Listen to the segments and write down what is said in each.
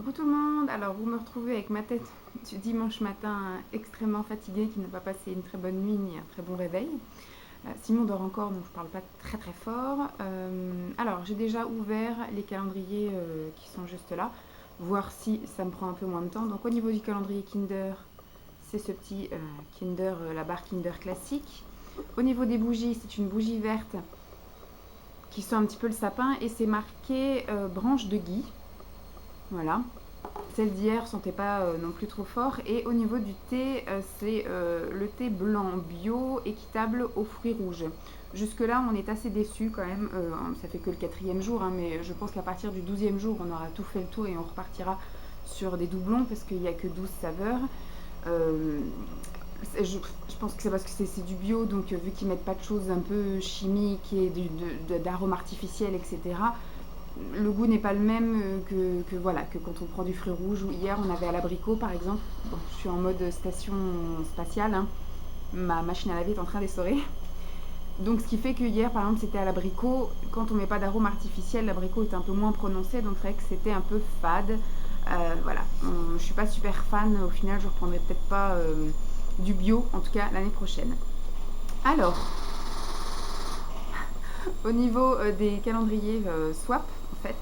Coucou tout le monde, alors vous me retrouvez avec ma tête du dimanche matin extrêmement fatiguée qui n'a pas passé une très bonne nuit ni un très bon réveil. Simon dort encore donc je ne parle pas très très fort. Alors j'ai déjà ouvert les calendriers qui sont juste là, voir si ça me prend un peu moins de temps. Donc au niveau du calendrier Kinder, c'est ce petit Kinder, la barre Kinder classique. Au niveau des bougies, c'est une bougie verte qui sent un petit peu le sapin et c'est marqué branche de gui. Voilà. Celle d'hier sentait pas non plus trop fort. Et au niveau du thé, c'est le thé blanc bio équitable aux fruits rouges. Jusque-là, on est assez déçus quand même. Ça fait que le quatrième jour, hein, mais je pense qu'à partir du 12e jour, on aura tout fait le tour et on repartira sur des doublons parce qu'il n'y a que 12 saveurs. Euh, je pense que c'est parce que c'est du bio, donc vu qu'ils mettent pas de choses un peu chimiques et d'arômes artificiels, etc., le goût n'est pas le même voilà, que quand on prend du fruit rouge. Ou hier, on avait à l'abricot, par exemple. Bon, je suis en mode station spatiale. Hein. Ma machine à laver est en train d'essorer. Donc, ce qui fait que hier, par exemple, c'était à l'abricot. Quand on met pas d'arôme artificiel, l'abricot est un peu moins prononcé. Donc, c'est vrai que c'était un peu fade. Voilà. Je suis pas super fan. Au final, je reprendrai peut-être pas du bio, en tout cas l'année prochaine. Alors, au niveau des calendriers swap, en fait,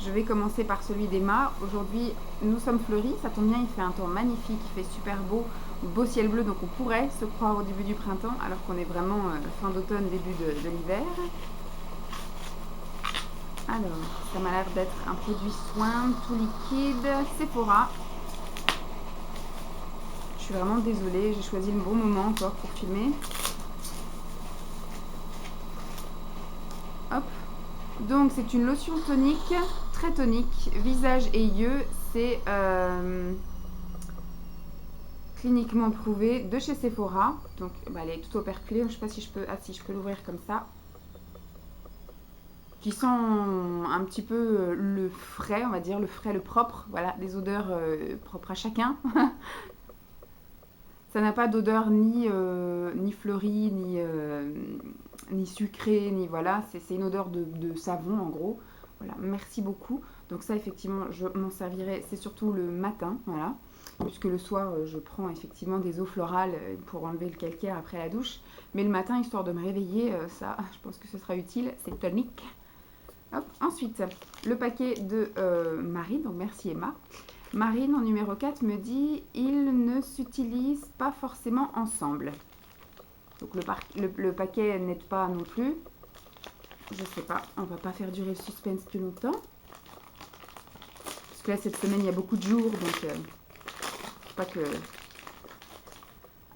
je vais commencer par celui d'Emma. Aujourd'hui, nous sommes fleuris, ça tombe bien, il fait un temps magnifique, il fait super beau ciel bleu, donc on pourrait se croire au début du printemps, alors qu'on est vraiment fin d'automne, début de l'hiver. Alors, ça m'a l'air d'être un produit soin, tout liquide, Sephora. Je suis vraiment désolée, j'ai choisi le bon moment encore pour filmer. Hop. Donc c'est une lotion tonique, très tonique, visage et yeux. C'est cliniquement prouvé de chez Sephora. Donc bah, elle est tout operculée. Je ne sais pas si je peux. Ah si, je peux l'ouvrir comme ça. Qui sent un petit peu le frais, on va dire, le frais, le propre. Voilà, des odeurs propres à chacun. Ça n'a pas d'odeur ni fleurie, ni sucrée, ni voilà. C'est une odeur de savon en gros. Voilà, merci beaucoup. Donc ça effectivement, je m'en servirai, c'est surtout le matin, voilà. Puisque le soir, je prends effectivement des eaux florales pour enlever le calcaire après la douche. Mais le matin, histoire de me réveiller, ça, je pense que ce sera utile. C'est tonique. Hop. Ensuite, le paquet de Marie, donc merci Emma. Marine en numéro 4 me dit ils ne s'utilisent pas forcément ensemble. Donc le paquet n'aide pas non plus. Je sais pas, on va pas faire durer le suspense plus longtemps. Parce que là cette semaine il y a beaucoup de jours donc pas que.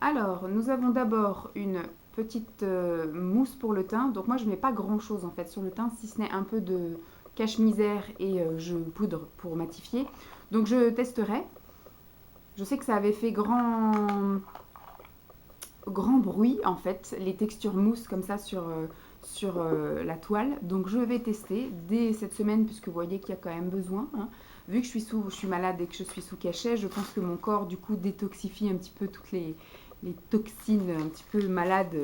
Alors nous avons d'abord une petite mousse pour le teint. Donc moi je mets pas grand chose en fait sur le teint si ce n'est un peu de cache-misère et je poudre pour matifier. Donc je testerai. Je sais que ça avait fait grand bruit en fait, les textures mousse comme ça sur la toile. Donc je vais tester dès cette semaine puisque vous voyez qu'il y a quand même besoin. Hein. Vu que je suis malade et que je suis sous cachet, je pense que mon corps du coup détoxifie un petit peu toutes les toxines un petit peu malades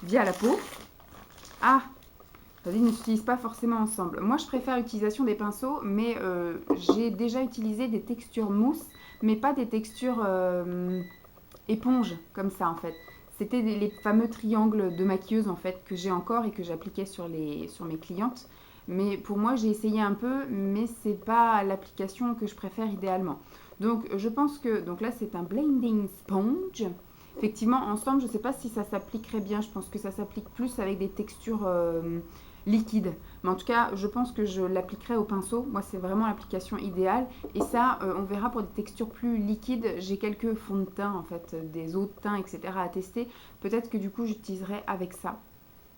via la peau. Ah, c'est-à-dire ils ne s'utilisent pas forcément ensemble. Moi je préfère l'utilisation des pinceaux, mais j'ai déjà utilisé des textures mousse, mais pas des textures éponge comme ça en fait. C'était les fameux triangles de maquilleuse en fait que j'ai encore et que j'appliquais sur mes clientes. Mais pour moi j'ai essayé un peu, mais c'est pas l'application que je préfère idéalement. Donc je pense que donc là c'est un blending sponge. Effectivement ensemble je sais pas si ça s'appliquerait bien. Je pense que ça s'applique plus avec des textures liquides. Mais en tout cas je pense que je l'appliquerai au pinceau. Moi c'est vraiment l'application idéale. Et ça, on verra pour des textures plus liquides. J'ai quelques fonds de teint, en fait, des eaux de teint, etc. à tester. Peut-être que du coup, j'utiliserai avec ça.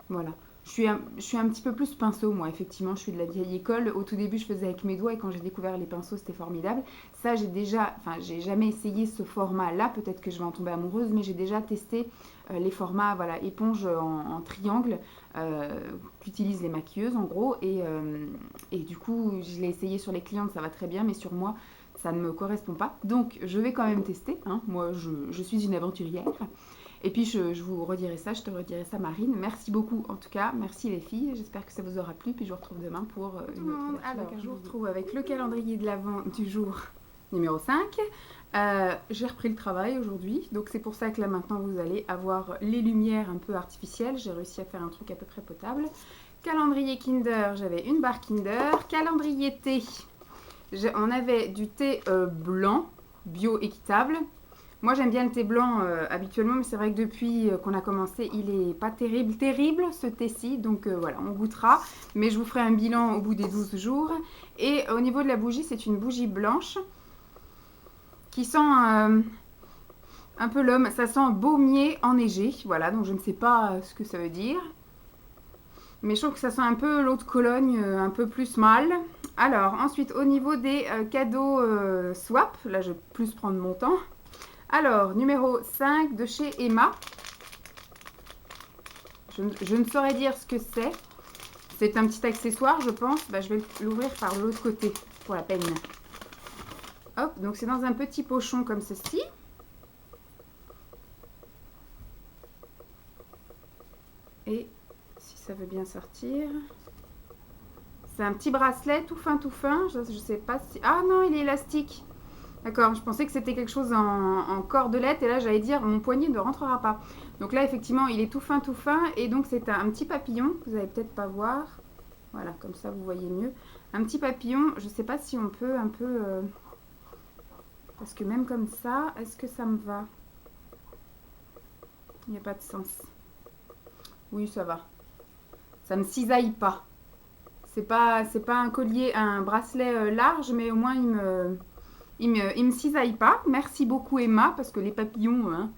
Voilà. Je suis un petit peu plus pinceau, moi, effectivement. Je suis de la vieille école. Au tout début, je faisais avec mes doigts et quand j'ai découvert les pinceaux, c'était formidable. Ça, j'ai jamais essayé ce format-là. Peut-être que je vais en tomber amoureuse, mais j'ai déjà testé les formats, voilà, éponge en triangle qu'utilisent les maquilleuses, en gros. Et du coup, je l'ai essayé sur les clientes, ça va très bien, mais sur moi, ça ne me correspond pas. Donc, je vais quand même tester. Hein. Moi, je suis une aventurière. Et puis je vous redirai ça, je te redirai ça Marine. Merci beaucoup en tout cas, merci les filles, j'espère que ça vous aura plu. Puis je vous retrouve demain pour une autre version. Alors je vous retrouve avec le calendrier de l'Avent du jour numéro 5. J'ai repris le travail aujourd'hui, donc c'est pour ça que là maintenant vous allez avoir les lumières un peu artificielles. J'ai réussi à faire un truc à peu près potable. Calendrier Kinder, j'avais une barre Kinder. Calendrier thé, on avait du thé blanc, bio équitable. Moi j'aime bien le thé blanc habituellement, mais c'est vrai que depuis qu'on a commencé, il est pas terrible ce thé-ci. Donc voilà, on goûtera. Mais je vous ferai un bilan au bout des 12 jours. Et au niveau de la bougie, c'est une bougie blanche qui sent un peu l'homme. Ça sent baumier enneigé. Voilà, donc je ne sais pas ce que ça veut dire. Mais je trouve que ça sent un peu l'eau de Cologne, un peu plus mâle. Alors ensuite, au niveau des cadeaux swap, là je vais plus prendre mon temps. Alors, numéro 5 de chez Emma. Je ne saurais dire ce que c'est. C'est un petit accessoire, je pense. Bah, je vais l'ouvrir par l'autre côté pour la peine. Hop, donc c'est dans un petit pochon comme ceci. Et si ça veut bien sortir. C'est un petit bracelet tout fin, tout fin. Je ne sais pas si... Ah non, il est élastique. D'accord, je pensais que c'était quelque chose en cordelette et là j'allais dire mon poignet ne rentrera pas. Donc là effectivement il est tout fin et donc c'est un petit papillon que vous n'allez peut-être pas voir. Voilà, comme ça vous voyez mieux. Un petit papillon, je ne sais pas si on peut un peu... Parce que même comme ça, est-ce que ça me va? Il n'y a pas de sens. Oui, ça va. Ça ne me cisaille pas. C'est pas un collier, un bracelet large, mais au moins il me cisaille pas. Merci beaucoup Emma, parce que les papillons, hein,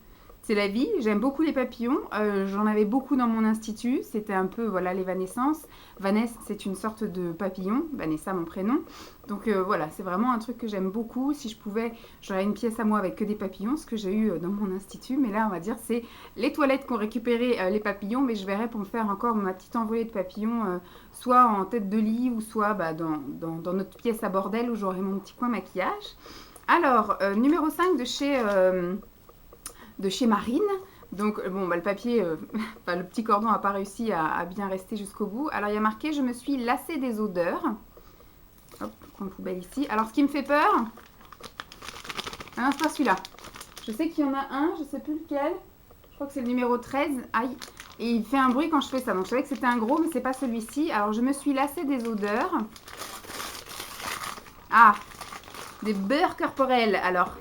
c'est la vie. J'aime beaucoup les papillons. J'en avais beaucoup dans mon institut. C'était un peu, voilà, l'évanescence. Vanessa, c'est une sorte de papillon. Vanessa, mon prénom. Donc voilà, c'est vraiment un truc que j'aime beaucoup. Si je pouvais, j'aurais une pièce à moi avec que des papillons, ce que j'ai eu dans mon institut. Mais là, on va dire, c'est les toilettes qui ont récupéré les papillons. Mais je verrai pour me faire encore ma petite envolée de papillons, soit en tête de lit ou soit dans notre pièce à bordel où j'aurai mon petit coin maquillage. Alors, numéro 5 de chez Marine. Donc, bon, le papier, le petit cordon n'a pas réussi à bien rester jusqu'au bout. Alors, il y a marqué « Je me suis lassée des odeurs ». Hop, en poubelle ici. Alors, ce qui me fait peur... Ah non, c'est pas celui-là. Je sais qu'il y en a un, je sais plus lequel. Je crois que c'est le numéro 13. Aïe. Et il fait un bruit quand je fais ça. Donc, je savais que c'était un gros, mais c'est pas celui-ci. Alors, je me suis lassée des odeurs. Ah, des beurres corporels. Alors...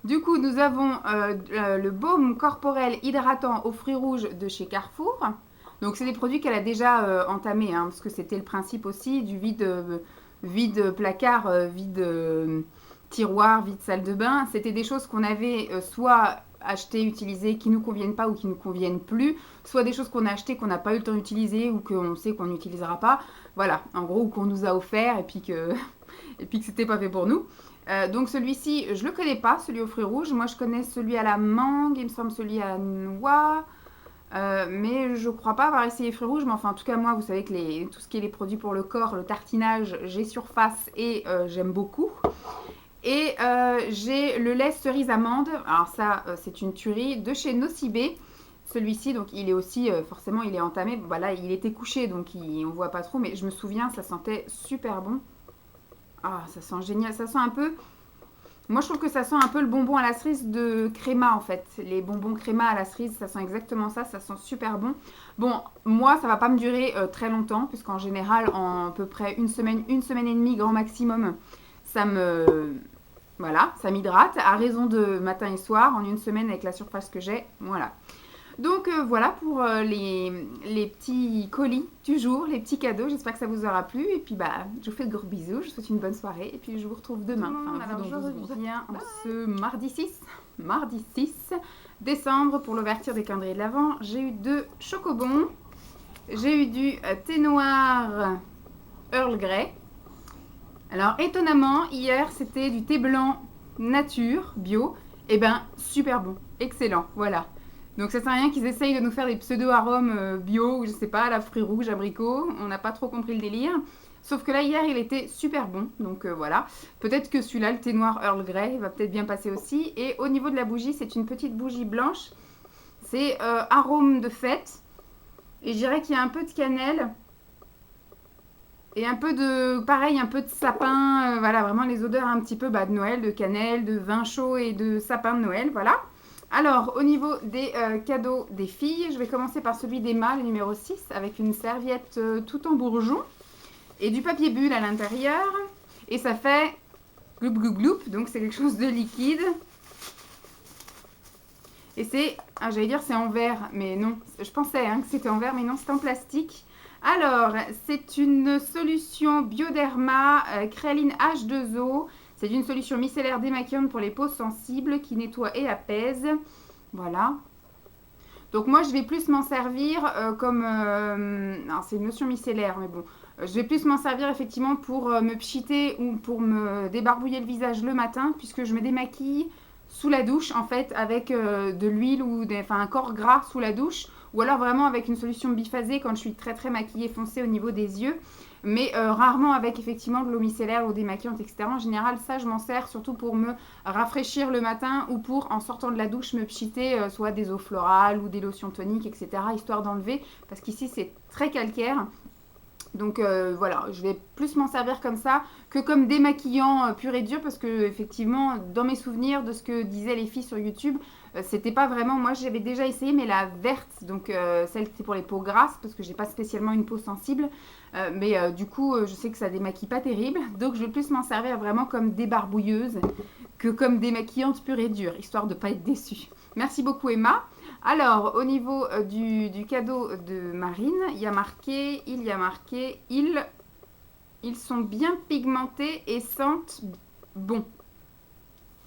Du coup, nous avons le baume corporel hydratant aux fruits rouges de chez Carrefour. Donc, c'est des produits qu'elle a déjà entamés, hein, parce que c'était le principe aussi du vide placard, vide tiroir, vide salle de bain. C'était des choses qu'on avait soit achetées, utilisées, qui ne nous conviennent pas ou qui ne nous conviennent plus, soit des choses qu'on a achetées, qu'on n'a pas eu le temps d'utiliser ou qu'on sait qu'on n'utilisera pas. Voilà, en gros, ou qu'on nous a offert et puis que c'était pas fait pour nous. Donc celui-ci, je le connais pas, celui aux fruits rouges. Moi, je connais celui à la mangue, il me semble celui à noix. Mais je crois pas avoir essayé les fruits rouges. Mais enfin, en tout cas, moi, vous savez que tout ce qui est les produits pour le corps, le tartinage, j'ai surface et j'aime beaucoup. Et j'ai le lait cerise amande. Alors ça, c'est une tuerie de chez Nocibé. Celui-ci, donc il est aussi, forcément, il est entamé. Voilà, il était couché, donc on voit pas trop. Mais je me souviens, ça sentait super bon. Ah, ça sent génial. Ça sent un peu... Moi, je trouve que ça sent un peu le bonbon à la cerise de Créma, en fait. Les bonbons Créma à la cerise, ça sent exactement ça. Ça sent super bon. Bon, moi, ça va pas me durer très longtemps, puisqu'en général, en à peu près une semaine et demie, grand maximum, ça me... Voilà, ça m'hydrate. À raison de matin et soir, en une semaine, avec la surface que j'ai. Voilà. Donc voilà pour les petits colis du jour, les petits cadeaux. J'espère que ça vous aura plu. Et puis je vous fais de gros bisous. Je vous souhaite une bonne soirée. Et puis je vous retrouve demain. Alors je reviens en ce mardi 6 décembre pour l'ouverture des calendriers de l'Avent. J'ai eu 2 chocobons. J'ai eu du thé noir Earl Grey. Alors étonnamment, hier c'était du thé blanc nature, bio. Et super bon, excellent, voilà. Donc ça sert à rien qu'ils essayent de nous faire des pseudo-arômes bio, ou je sais pas, la fruit rouge, abricot. On n'a pas trop compris le délire. Sauf que là, hier, il était super bon. Donc voilà. Peut-être que celui-là, le thé noir Earl Grey, va peut-être bien passer aussi. Et au niveau de la bougie, c'est une petite bougie blanche. C'est arôme de fête. Et je dirais qu'il y a un peu de cannelle. Et un peu de, pareil, un peu de sapin. Voilà, vraiment les odeurs un petit peu de Noël, de cannelle, de vin chaud et de sapin de Noël. Voilà. Alors, au niveau des cadeaux des filles, je vais commencer par celui d'Emma, le numéro 6, avec une serviette tout en bourgeon et du papier bulle à l'intérieur. Et ça fait gloup gloup gloup, donc c'est quelque chose de liquide. Et c'est, j'allais dire c'est en verre, mais non, je pensais que c'était en verre, mais non, c'est en plastique. Alors, c'est une solution Bioderma Créaline H2O. C'est une solution micellaire démaquillante pour les peaux sensibles qui nettoie et apaise. Voilà. Donc moi, je vais plus m'en servir comme... c'est une lotion micellaire, mais bon. Je vais plus m'en servir effectivement pour me pchiter ou pour me débarbouiller le visage le matin, puisque je me démaquille sous la douche, en fait, avec de l'huile ou un corps gras sous la douche. Ou alors vraiment avec une solution biphasée quand je suis très très maquillée foncée au niveau des yeux. Mais rarement avec effectivement de l'eau micellaire ou démaquillante, etc. En général, ça, je m'en sers surtout pour me rafraîchir le matin ou pour, en sortant de la douche, me pchiter soit des eaux florales ou des lotions toniques, etc. Histoire d'enlever, parce qu'ici, c'est très calcaire. Donc voilà, je vais plus m'en servir comme ça que comme démaquillant pur et dur, parce que effectivement, dans mes souvenirs de ce que disaient les filles sur YouTube, c'était pas vraiment, moi j'avais déjà essayé, mais la verte, donc celle qui est pour les peaux grasses, parce que j'ai pas spécialement une peau sensible, mais du coup je sais que ça démaquille pas terrible, donc je vais plus m'en servir vraiment comme débarbouilleuse que comme démaquillante pure et dure, histoire de pas être déçue. Merci beaucoup Emma. Alors, au niveau du cadeau de Marine, il y a marqué, ils sont bien pigmentés et sentent bon.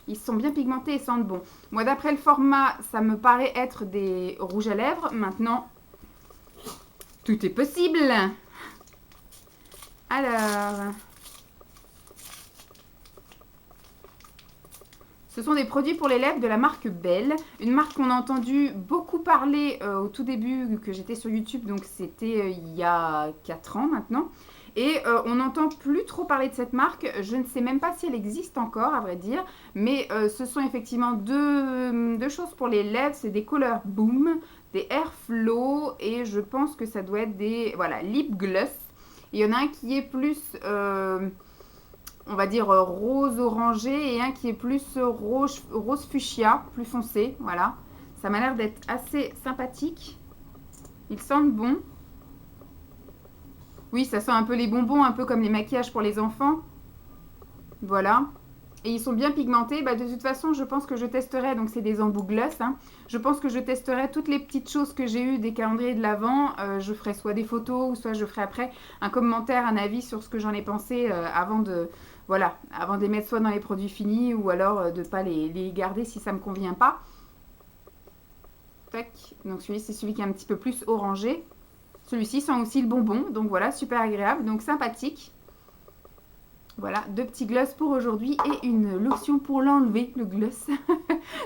Ils sont bien pigmentés et sentent bon. Moi, d'après le format, ça me paraît être des rouges à lèvres. Maintenant, tout est possible. Alors... Ce sont des produits pour les lèvres de la marque Belle, une marque qu'on a entendu beaucoup parler au tout début que j'étais sur YouTube, donc c'était il y a 4 ans maintenant. Et on n'entend plus trop parler de cette marque, je ne sais même pas si elle existe encore à vrai dire, mais ce sont effectivement deux choses pour les lèvres, c'est des Color Boom, des Airflow et je pense que ça doit être des lip gloss. Il y en a un qui est plus... on va dire rose orangé et un qui est plus rose fuchsia, plus foncé, voilà. Ça m'a l'air d'être assez sympathique. Ils sentent bon. Oui, ça sent un peu les bonbons, un peu comme les maquillages pour les enfants. Voilà. Et ils sont bien pigmentés. Bah, de toute façon, je pense que je testerai, donc c'est des embouts gloss. Hein. Je pense que je testerai toutes les petites choses que j'ai eues des calendriers de l'Avent. Je ferai soit des photos, ou soit je ferai après un commentaire, un avis sur ce que j'en ai pensé avant de les mettre soit dans les produits finis ou alors de ne pas les garder si ça ne me convient pas. Tac. Donc celui-ci, c'est celui qui est un petit peu plus orangé. Celui-ci sent aussi le bonbon, donc voilà, super agréable, donc sympathique. Voilà, 2 petits gloss pour aujourd'hui et une lotion pour l'enlever, le gloss.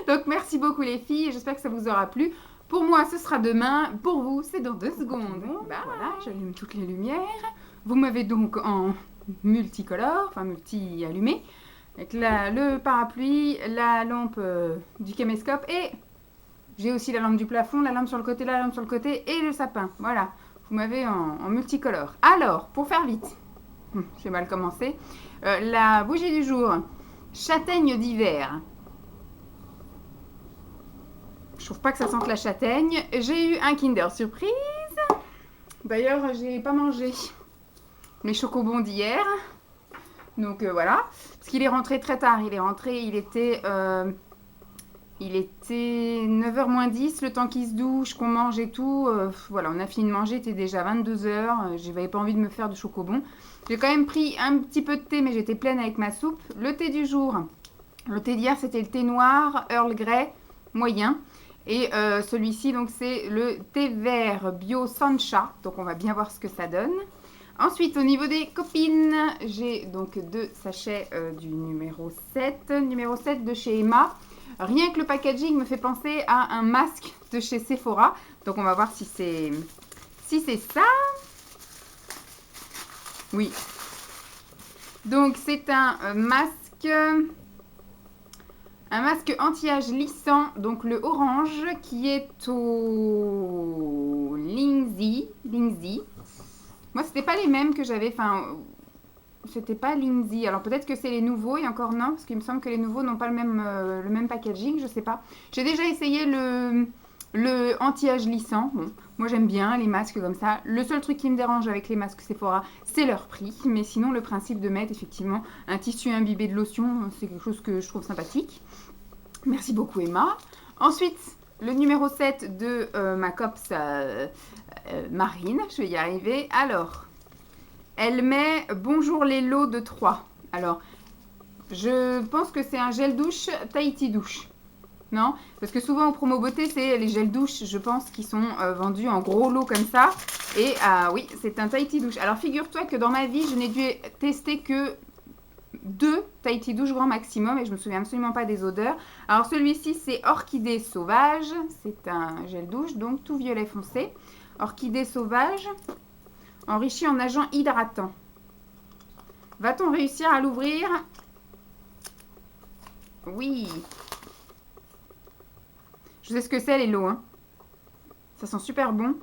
Donc merci beaucoup les filles, j'espère que ça vous aura plu. Pour moi, ce sera demain. Pour vous, c'est dans 2 secondes. Voilà, j'allume toutes les lumières. Vous m'avez donc en multicolore, enfin multi-allumé. Avec le parapluie, la lampe du caméscope et j'ai aussi la lampe du plafond, la lampe sur le côté, la lampe sur le côté et le sapin. Voilà, vous m'avez en multicolore. Alors, pour faire vite, j'ai mal commencé, la bougie du jour, châtaigne d'hiver. Je trouve pas que ça sente la châtaigne. J'ai eu un Kinder Surprise. D'ailleurs, j'ai pas mangé mes chocobons d'hier. Donc voilà. Parce qu'il est rentré très tard. Il est rentré, il était 9h moins 10, le temps qu'il se douche, qu'on mange et tout. Voilà, on a fini de manger, il était déjà 22h. J'avais pas envie de me faire de chocobon. J'ai quand même pris un petit peu de thé, mais j'étais pleine avec ma soupe. Le thé du jour. Le thé d'hier, c'était le thé noir, Earl Grey, moyen. Et celui-ci, donc c'est le thé vert bio Sancha. Donc on va bien voir ce que ça donne. Ensuite, au niveau des copines, j'ai donc 2 sachets du numéro 7. Numéro 7 de chez Emma. Rien que le packaging me fait penser à un masque de chez Sephora. Donc on va voir si c'est ça. Oui. Donc c'est un masque. Un masque anti-âge lissant, donc le orange, qui est au Lindsay. Moi, c'était pas les mêmes que j'avais, enfin, c'était pas Lindsay. Alors peut-être que c'est les nouveaux et encore non, parce qu'il me semble que les nouveaux n'ont pas le même packaging, je sais pas. J'ai déjà essayé le anti-âge lissant. Bon, moi j'aime bien les masques comme ça. Le seul truc qui me dérange avec les masques Sephora, c'est leur prix. Mais sinon, le principe de mettre effectivement un tissu imbibé de lotion, c'est quelque chose que je trouve sympathique. Merci beaucoup Emma. Ensuite, le numéro 7 de ma copse Marine, je vais y arriver. Alors, elle met Bonjour les lots de 3. Alors, je pense que c'est un gel douche Tahiti douche. Non? Parce que souvent en promo beauté, c'est les gels douche, je pense, qui sont vendus en gros lots comme ça. Et oui, c'est un Tahiti douche. Alors, figure-toi que dans ma vie, je n'ai dû tester que 2 Tahiti douche grand maximum et je me souviens absolument pas des odeurs. Alors celui-ci c'est Orchidée sauvage, c'est un gel douche donc tout violet foncé. Orchidée sauvage, enrichi en agent hydratant. Va-t-on réussir à l'ouvrir? Oui. Je sais ce que c'est les lots, hein. Ça sent super bon.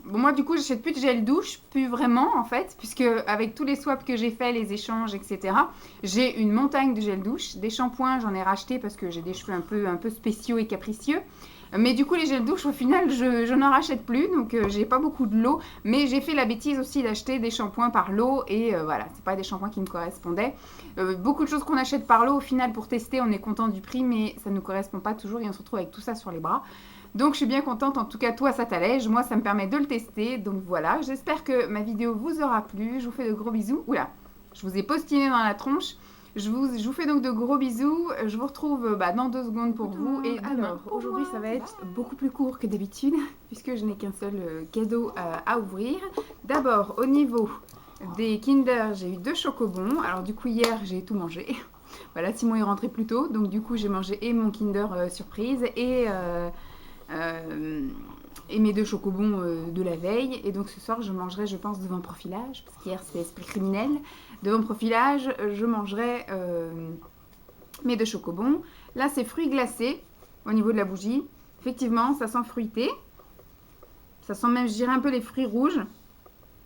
Bon, moi, du coup, j'achète plus de gel douche, plus vraiment, en fait, puisque avec tous les swaps que j'ai fait, les échanges, etc., j'ai une montagne de gel douche. Des shampoings, j'en ai racheté parce que j'ai des cheveux un peu spéciaux et capricieux. Mais du coup, les gels douche, au final, je n'en rachète plus, donc j'ai pas beaucoup de lots. Mais j'ai fait la bêtise aussi d'acheter des shampoings par lot, et voilà, c'est pas des shampoings qui me correspondaient. Beaucoup de choses qu'on achète par lot, au final, pour tester, on est content du prix, mais ça ne nous correspond pas toujours, et on se retrouve avec tout ça sur les bras. Donc je suis bien contente, en tout cas toi ça t'allège, moi ça me permet de le tester, donc voilà, j'espère que ma vidéo vous aura plu, je vous fais de gros bisous, oula, je vous ai postiné dans la tronche, je vous fais donc de gros bisous, je vous retrouve dans 2 secondes pour vous, et alors aujourd'hui ça va être beaucoup plus court que d'habitude, puisque je n'ai qu'un seul cadeau à ouvrir. D'abord au niveau des Kinder, j'ai eu 2 chocobons, alors du coup hier j'ai tout mangé, voilà, Simon est rentré plus tôt, donc du coup j'ai mangé et mon Kinder surprise et mes 2 chocobons de la veille. Et donc ce soir, je mangerai, je pense, devant Profilage, parce qu'hier c'était Esprit criminel. Devant Profilage, je mangerai mes 2 chocobons. Là, c'est fruits glacés au niveau de la bougie. Effectivement, ça sent fruité. Ça sent même, je dirais, un peu les fruits rouges.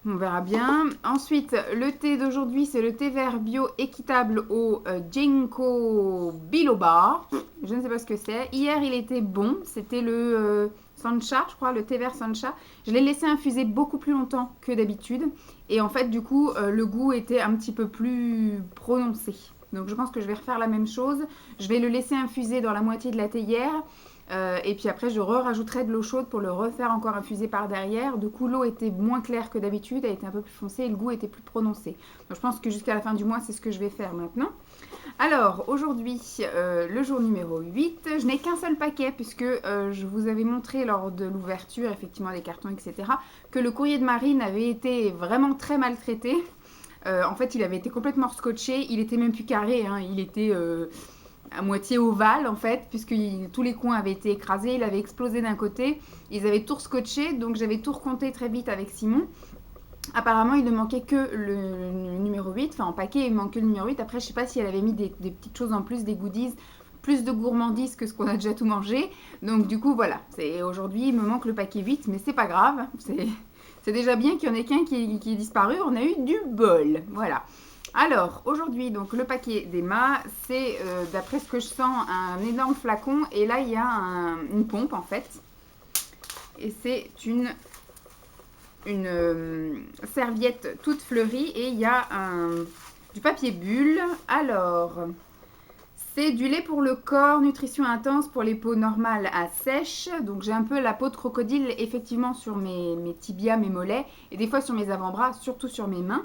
On verra bien. Ensuite, le thé d'aujourd'hui, c'est le thé vert bio équitable au Ginkgo biloba. Je ne sais pas ce que c'est. Hier, il était bon. C'était le Sancha, je crois, le thé vert Sancha. Je l'ai laissé infuser beaucoup plus longtemps que d'habitude. Et en fait, du coup, le goût était un petit peu plus prononcé. Donc, je pense que je vais refaire la même chose. Je vais le laisser infuser dans la moitié de la théière. Et puis après je rajouterai de l'eau chaude pour le refaire encore infuser par derrière. Du coup l'eau était moins claire que d'habitude, elle était un peu plus foncée et le goût était plus prononcé. Donc je pense que jusqu'à la fin du mois c'est ce que je vais faire maintenant. Alors aujourd'hui le jour numéro 8, je n'ai qu'un seul paquet puisque je vous avais montré lors de l'ouverture effectivement des cartons etc. que le courrier de Marine avait été vraiment très maltraité. En fait il avait été complètement scotché, il était même plus carré, hein. Il était à moitié ovale en fait, puisque tous les coins avaient été écrasés, il avait explosé d'un côté, ils avaient tout scotché, donc j'avais tout recompté très vite avec Simon. Apparemment il ne manquait que le numéro 8, enfin en paquet il manquait le numéro 8, après je sais pas si elle avait mis des petites choses en plus, des goodies, plus de gourmandises que ce qu'on a déjà tout mangé, donc du coup voilà, aujourd'hui il me manque le paquet 8, mais c'est pas grave, c'est déjà bien qu'il y en ait qu'un qui est disparu, on a eu du bol, voilà. Alors, aujourd'hui, donc le paquet d'Emma, c'est, d'après ce que je sens, un énorme flacon. Et là, il y a une pompe, en fait. Et c'est une serviette toute fleurie. Et il y a du papier bulle. Alors, c'est du lait pour le corps, nutrition intense pour les peaux normales à sèche. Donc, j'ai un peu la peau de crocodile, effectivement, sur mes tibias, mes mollets. Et des fois sur mes avant-bras, surtout sur mes mains.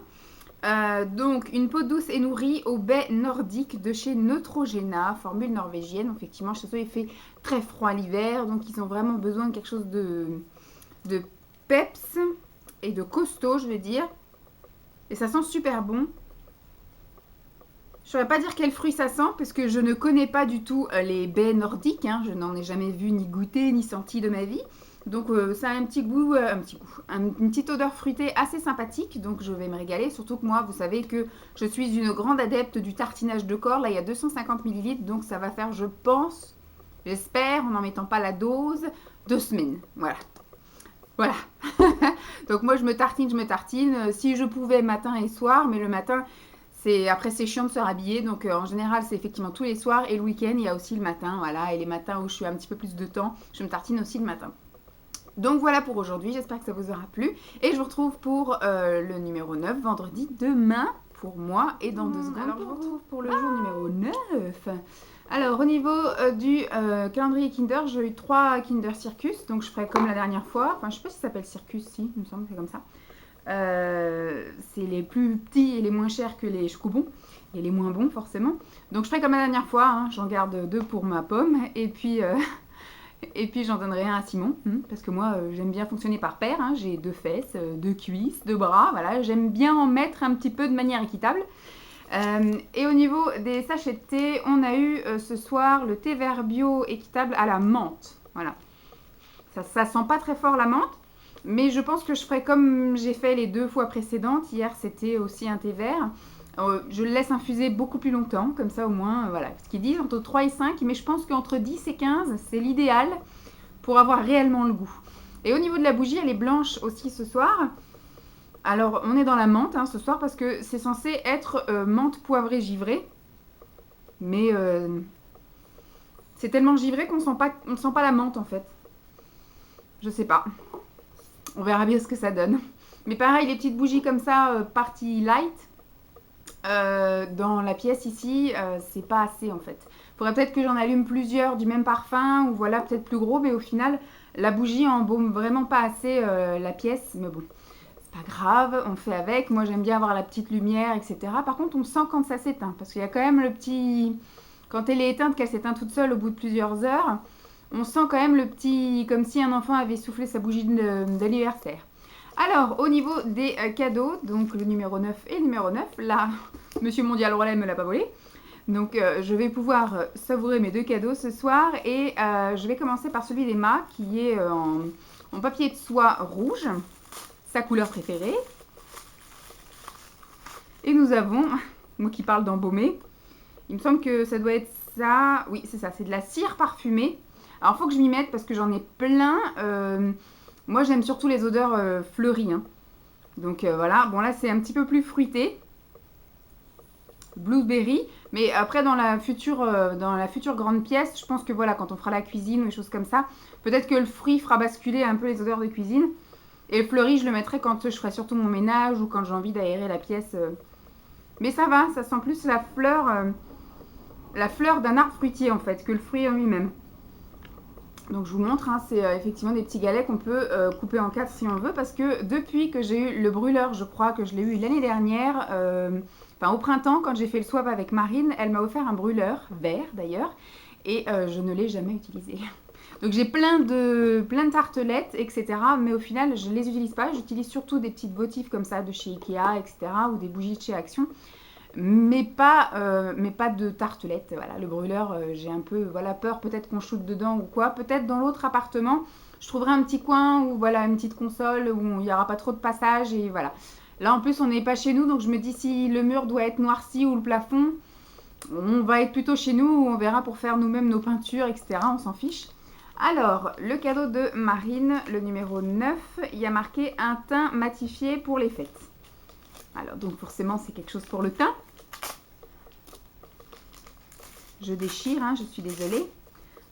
Donc une peau douce et nourrie au baies nordique de chez Neutrogena, formule norvégienne. Effectivement, chez eux il fait très froid l'hiver, donc ils ont vraiment besoin de quelque chose de peps et de costaud, je veux dire. Et ça sent super bon. Je ne saurais pas dire quel fruit ça sent, parce que je ne connais pas du tout les baies nordiques, hein. Je n'en ai jamais vu ni goûté ni senti de ma vie. Donc ça a un petit goût, une petite odeur fruitée assez sympathique, donc je vais me régaler. Surtout que moi, vous savez que je suis une grande adepte du tartinage de corps. Là, il y a 250 millilitres, donc ça va faire, je pense, j'espère, en n'en mettant pas la dose, 2 semaines. Voilà. Voilà. Donc moi, je me tartine. Si je pouvais matin et soir, mais le matin, après c'est chiant de se rhabiller. Donc en général, c'est effectivement tous les soirs et le week-end, il y a aussi le matin. Voilà. Et les matins où je suis un petit peu plus de temps, je me tartine aussi le matin. Donc voilà pour aujourd'hui, j'espère que ça vous aura plu. Et je vous retrouve pour le numéro 9, vendredi, demain, pour moi, et dans 2 secondes. Alors je vous retrouve pour le jour numéro 9. Alors au niveau du calendrier Kinder, j'ai eu 3 Kinder Circus, donc je ferai comme la dernière fois. Enfin, je sais pas si ça s'appelle Circus, si, il me semble que c'est comme ça. C'est les plus petits et les moins chers que les chocobons. Et les moins bons, forcément. Donc je ferai comme la dernière fois, hein. J'en garde 2 pour ma pomme, et puis... Et puis j'en donnerai un à Simon, parce que moi j'aime bien fonctionner par paire, hein. J'ai 2 fesses, 2 cuisses, 2 bras, voilà, j'aime bien en mettre un petit peu de manière équitable. Et au niveau des sachets de thé, on a eu ce soir le thé vert bio équitable à la menthe, voilà. Ça sent pas très fort la menthe, mais je pense que je ferai comme j'ai fait les 2 fois précédentes. Hier c'était aussi un thé vert. Je le laisse infuser beaucoup plus longtemps, comme ça au moins, voilà. Ce qu'ils disent entre 3 et 5, mais je pense qu'entre 10 et 15, c'est l'idéal pour avoir réellement le goût. Et au niveau de la bougie, elle est blanche aussi ce soir. Alors, on est dans la menthe ce soir parce que c'est censé être menthe poivrée givrée. Mais c'est tellement givré qu'on ne sent pas la menthe en fait. Je sais pas. On verra bien ce que ça donne. Mais pareil, les petites bougies comme ça, party light, dans la pièce ici, c'est pas assez en fait. Faudrait peut-être que j'en allume plusieurs du même parfum, ou voilà, peut-être plus gros, mais au final, la bougie embaume vraiment pas assez la pièce. Mais bon, c'est pas grave, on fait avec. Moi, j'aime bien avoir la petite lumière, etc. Par contre, on sent quand ça s'éteint, parce qu'il y a quand même le petit... Quand elle est éteinte, qu'elle s'éteint toute seule au bout de plusieurs heures, on sent quand même le petit... Comme si un enfant avait soufflé sa bougie d'anniversaire. Alors, au niveau des cadeaux, donc le numéro 9 et le numéro 9, là, Monsieur Mondial Relais me l'a pas volé. Donc, je vais pouvoir savourer mes 2 cadeaux ce soir. Et je vais commencer par celui d'Emma, qui est en papier de soie rouge, sa couleur préférée. Et nous avons, moi qui parle d'embaumer, il me semble que ça doit être ça. Oui, c'est ça, c'est de la cire parfumée. Alors, il faut que je m'y mette parce que j'en ai plein. Moi, j'aime surtout les odeurs fleuries. Donc voilà, bon là c'est un petit peu plus fruité. Blueberry. Mais après dans la future grande pièce, je pense que voilà, quand on fera la cuisine ou des choses comme ça, peut-être que le fruit fera basculer un peu les odeurs de cuisine. Et le fleuri, je le mettrai quand je ferai surtout mon ménage ou quand j'ai envie d'aérer la pièce. Mais ça va, ça sent plus la fleur d'un arbre fruitier en fait, que le fruit en lui-même. Donc je vous montre, c'est effectivement des petits galets qu'on peut couper en 4 si on veut, parce que depuis que j'ai eu le brûleur, je crois que je l'ai eu l'année dernière, au printemps, quand j'ai fait le swap avec Marine, elle m'a offert un brûleur, vert d'ailleurs, et je ne l'ai jamais utilisé. Donc j'ai plein de tartelettes, etc. Mais au final, je ne les utilise pas. J'utilise surtout des petites votifs comme ça de chez Ikea, etc. ou des bougies de chez Action. Mais pas de tartelettes. Voilà, le brûleur, j'ai un peu peur peut-être qu'on shoote dedans ou quoi. Peut-être dans l'autre appartement, je trouverai un petit coin ou voilà, une petite console où il n'y aura pas trop de passage et voilà. Là en plus on n'est pas chez nous, donc je me dis si le mur doit être noirci ou le plafond, on va être plutôt chez nous où on verra pour faire nous-mêmes nos peintures, etc. On s'en fiche. Alors, le cadeau de Marine, le numéro 9, il y a marqué un teint matifié pour les fêtes. Alors, donc forcément, c'est quelque chose pour le teint. Je déchire, je suis désolée.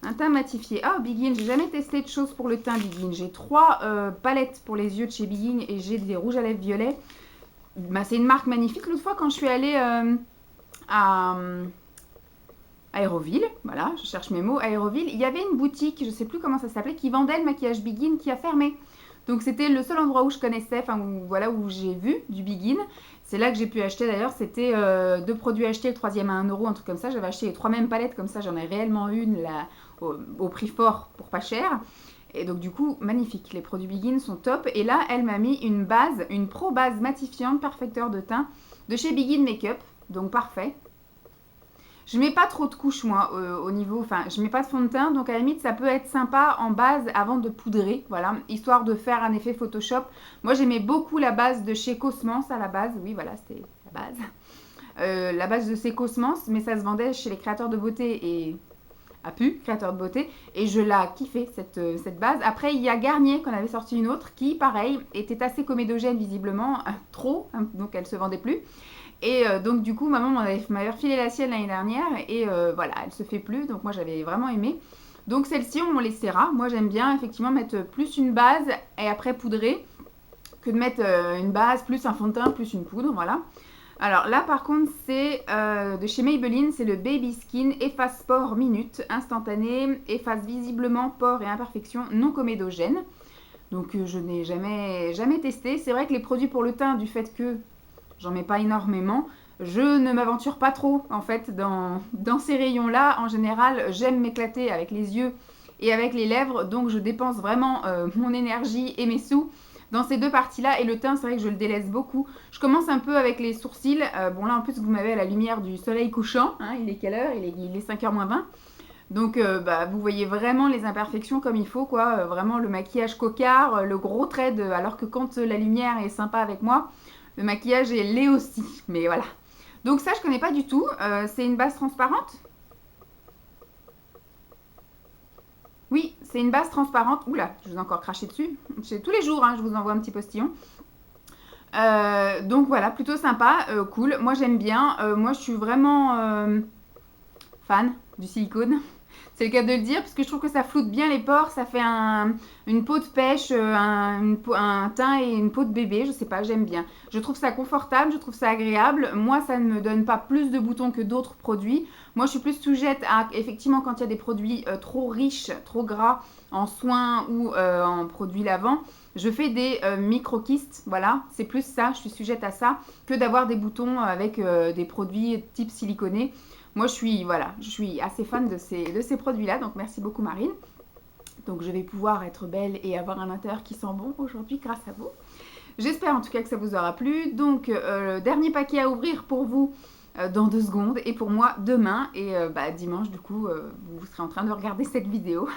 Un teint matifié. Ah, Begin, j'ai jamais testé de choses pour le teint Begin. J'ai 3 palettes pour les yeux de chez Begin et j'ai des rouges à lèvres violets. C'est une marque magnifique. L'autre fois, quand je suis allée à Aéroville, voilà, je cherche mes mots, Aéroville, il y avait une boutique, je sais plus comment ça s'appelait, qui vendait le maquillage Begin qui a fermé. Donc c'était le seul endroit où je connaissais, où j'ai vu du Begin. C'est là que j'ai pu acheter d'ailleurs, c'était 2 produits achetés, le 3e à 1 €, un truc comme ça. J'avais acheté les 3 mêmes palettes, comme ça j'en ai réellement une là, au prix fort pour pas cher. Et donc du coup, magnifique, les produits Begin sont top. Et là, elle m'a mis une pro base matifiante, perfecteur de teint, de chez Begin Makeup, donc parfait. Je mets pas trop de couches moi au niveau, enfin je mets pas de fond de teint, donc à la limite ça peut être sympa en base avant de poudrer, voilà, histoire de faire un effet Photoshop. Moi j'aimais beaucoup la base de chez Cosmans à la base, oui voilà c'était la base de chez Cosmans, mais ça se vendait chez les créateurs de beauté et créateur de beauté, et je la kiffais cette base. Après il y a Garnier qu'on avait sorti une autre qui pareil était assez comédogène visiblement, trop, hein, donc elle se vendait plus. Et donc du coup maman m'avait refilé la sienne l'année dernière et voilà elle se fait plus, donc moi j'avais vraiment aimé. Donc celle-ci on laissera, moi j'aime bien effectivement mettre plus une base et après poudrer que de mettre une base plus un fond de teint plus une poudre, voilà. Alors là par contre c'est de chez Maybelline, c'est le Baby Skin Efface Pores Minute instantané, efface visiblement pores et imperfections non comédogènes. Donc je n'ai jamais testé. C'est vrai que les produits pour le teint, du fait que j'en mets pas énormément, je ne m'aventure pas trop en fait dans ces rayons là. En général j'aime m'éclater avec les yeux et avec les lèvres, donc je dépense vraiment mon énergie et mes sous dans ces deux parties là. Et le teint c'est vrai que je le délaisse beaucoup. Je commence un peu avec les sourcils, bon là en plus vous m'avez à la lumière du soleil couchant, hein, il est quelle heure, il est 5h moins 20. Donc vous voyez vraiment les imperfections comme il faut quoi, vraiment le maquillage cocard, le gros trait alors que quand la lumière est sympa avec moi, le maquillage est laid aussi, mais voilà. Donc ça je connais pas du tout, c'est une base transparente. Oui, c'est une base transparente. Oula, je vous ai encore craché dessus. Tous les jours, hein, je vous envoie un petit postillon. Donc voilà, plutôt sympa, cool. Moi j'aime bien. Moi je suis vraiment fan du silicone. C'est le cas de le dire, parce que je trouve que ça floute bien les pores, ça fait une peau de pêche, un teint et une peau de bébé, je sais pas, j'aime bien. Je trouve ça confortable, je trouve ça agréable. Moi, ça ne me donne pas plus de boutons que d'autres produits. Moi, je suis plus sujette à, effectivement, quand il y a des produits trop riches, trop gras, en soins ou en produits lavants, je fais des micro-kystes, voilà, c'est plus ça, je suis sujette à ça, que d'avoir des boutons avec des produits type siliconé. Moi, je suis assez fan de ces produits-là, donc merci beaucoup Marine. Donc je vais pouvoir être belle et avoir un intérieur qui sent bon aujourd'hui grâce à vous. J'espère en tout cas que ça vous aura plu. Donc dernier paquet à ouvrir pour vous dans 2 secondes et pour moi demain. Et dimanche du coup, vous serez en train de regarder cette vidéo.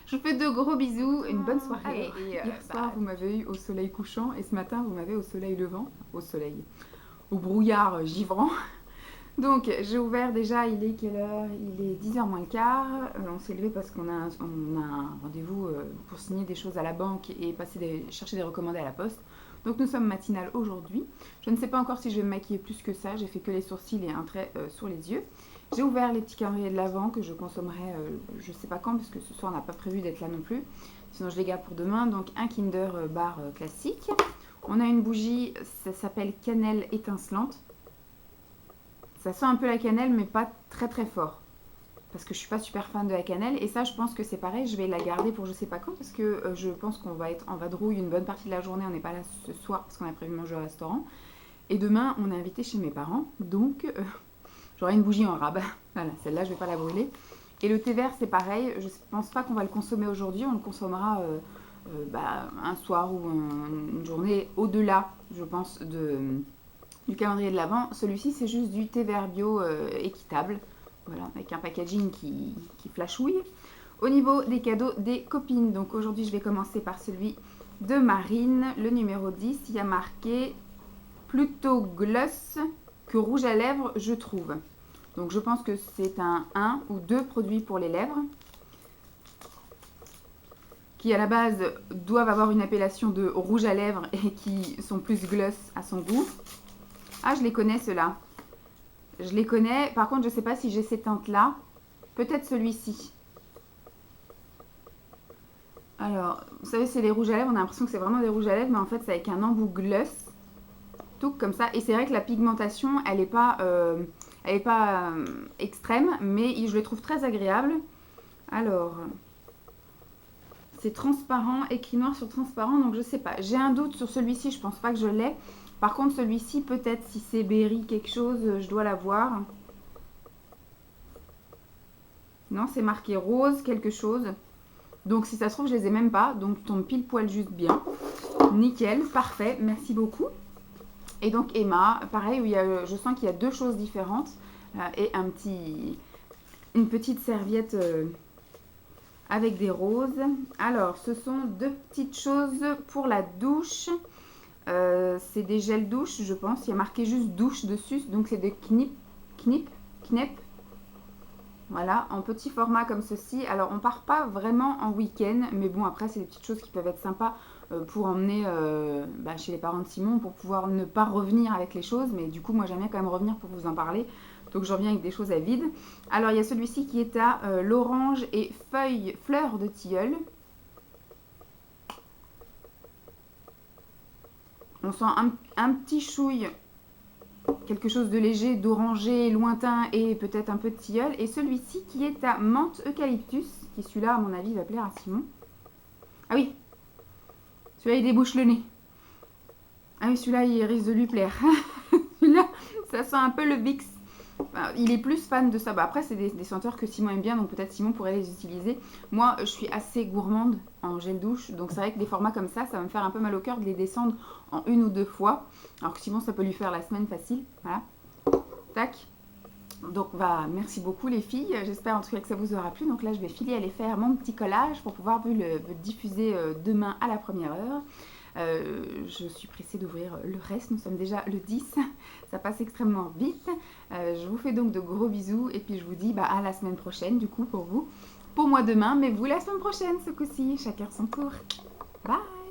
Je vous fais de gros bisous, une bonne soirée. Alors, hier soir, vous m'avez eu au soleil couchant et ce matin, vous m'avez au soleil levant. Au brouillard givrant. Donc j'ai ouvert déjà, il est quelle heure? Il est 10h moins le quart. On s'est levé parce qu'on a un rendez-vous pour signer des choses à la banque et chercher des recommandés à la poste. Donc nous sommes matinales aujourd'hui. Je ne sais pas encore si je vais me maquiller plus que ça. J'ai fait que les sourcils et un trait sur les yeux. J'ai ouvert les petits calendriers de l'Avent que je consommerai je ne sais pas quand parce que ce soir on n'a pas prévu d'être là non plus. Sinon je les garde pour demain. Donc un Kinder bar classique. On a une bougie, ça s'appelle Cannelle étincelante. Ça sent un peu la cannelle, mais pas très très fort. Parce que je suis pas super fan de la cannelle. Et ça, je pense que c'est pareil. Je vais la garder pour je sais pas quand. Parce que je pense qu'on va être en vadrouille une bonne partie de la journée. On n'est pas là ce soir parce qu'on a prévu manger au restaurant. Et demain, on est invité chez mes parents. Donc, j'aurai une bougie en rab. Voilà, celle-là, je vais pas la brûler. Et le thé vert, c'est pareil. Je pense pas qu'on va le consommer aujourd'hui. On le consommera un soir ou une journée au-delà, je pense, du calendrier de l'Avent. Celui-ci, c'est juste du thé vert bio équitable. Voilà, avec un packaging qui flashouille. Au niveau des cadeaux des copines, donc aujourd'hui, je vais commencer par celui de Marine, le numéro 10. Il y a marqué plutôt gloss que rouge à lèvres, je trouve. Donc je pense que c'est un ou 2 produits pour les lèvres qui à la base doivent avoir une appellation de rouge à lèvres et qui sont plus gloss à son goût. Ah, je les connais ceux-là. Je les connais. Par contre, je ne sais pas si j'ai ces teintes-là. Peut-être celui-ci. Alors, vous savez, c'est les rouges à lèvres. On a l'impression que c'est vraiment des rouges à lèvres, mais en fait, c'est avec un embout gloss. Tout comme ça. Et c'est vrai que la pigmentation, elle n'est pas, extrême, mais je les trouve très agréables. Alors, c'est transparent, écrit noir sur transparent, donc je ne sais pas. J'ai un doute sur celui-ci, je ne pense pas que je l'ai. Par contre, celui-ci, peut-être, si c'est Berry quelque chose, je dois l'avoir. Non, c'est marqué rose quelque chose. Donc, si ça se trouve, je les ai même pas. Donc, tombe pile poil juste bien. Nickel, parfait, merci beaucoup. Et donc, Emma, pareil, je sens qu'il y a 2 choses différentes. Et une petite serviette avec des roses. Alors, ce sont deux petites choses pour la douche. C'est des gels douche, je pense. Il y a marqué juste douche dessus. Donc, c'est des knip. Voilà, en petit format comme ceci. Alors, on part pas vraiment en week-end. Mais bon, après, c'est des petites choses qui peuvent être sympas pour emmener chez les parents de Simon. Pour pouvoir ne pas revenir avec les choses. Mais du coup, moi, j'aime bien quand même revenir pour vous en parler. Donc, je reviens avec des choses à vide. Alors, il y a celui-ci qui est à l'orange et fleurs de tilleul. On sent un petit chouille, quelque chose de léger, d'orangé, lointain et peut-être un peu de tilleul. Et celui-ci qui est à menthe eucalyptus, qui celui-là, à mon avis, va plaire à Simon. Ah oui, celui-là, il débouche le nez. Ah oui, celui-là, il risque de lui plaire. Celui-là, ça sent un peu le Vicks. Il est plus fan de ça. Bah, après, c'est des senteurs que Simon aime bien, donc peut-être Simon pourrait les utiliser. Moi, je suis assez gourmande en gel douche, donc c'est vrai que des formats comme ça va me faire un peu mal au cœur de les descendre en une ou deux fois. Alors que Simon, ça peut lui faire la semaine facile. Voilà. Tac. Donc, merci beaucoup les filles. J'espère en tout cas que ça vous aura plu. Donc là, je vais filer aller faire mon petit collage pour pouvoir le diffuser demain à la première heure. Je suis pressée d'ouvrir le reste, nous sommes déjà le 10, ça passe extrêmement vite. Je vous fais donc de gros bisous et puis je vous dis à la semaine prochaine du coup pour vous. Pour moi demain, mais vous la semaine prochaine ce coup-ci, chacun son tour. Bye!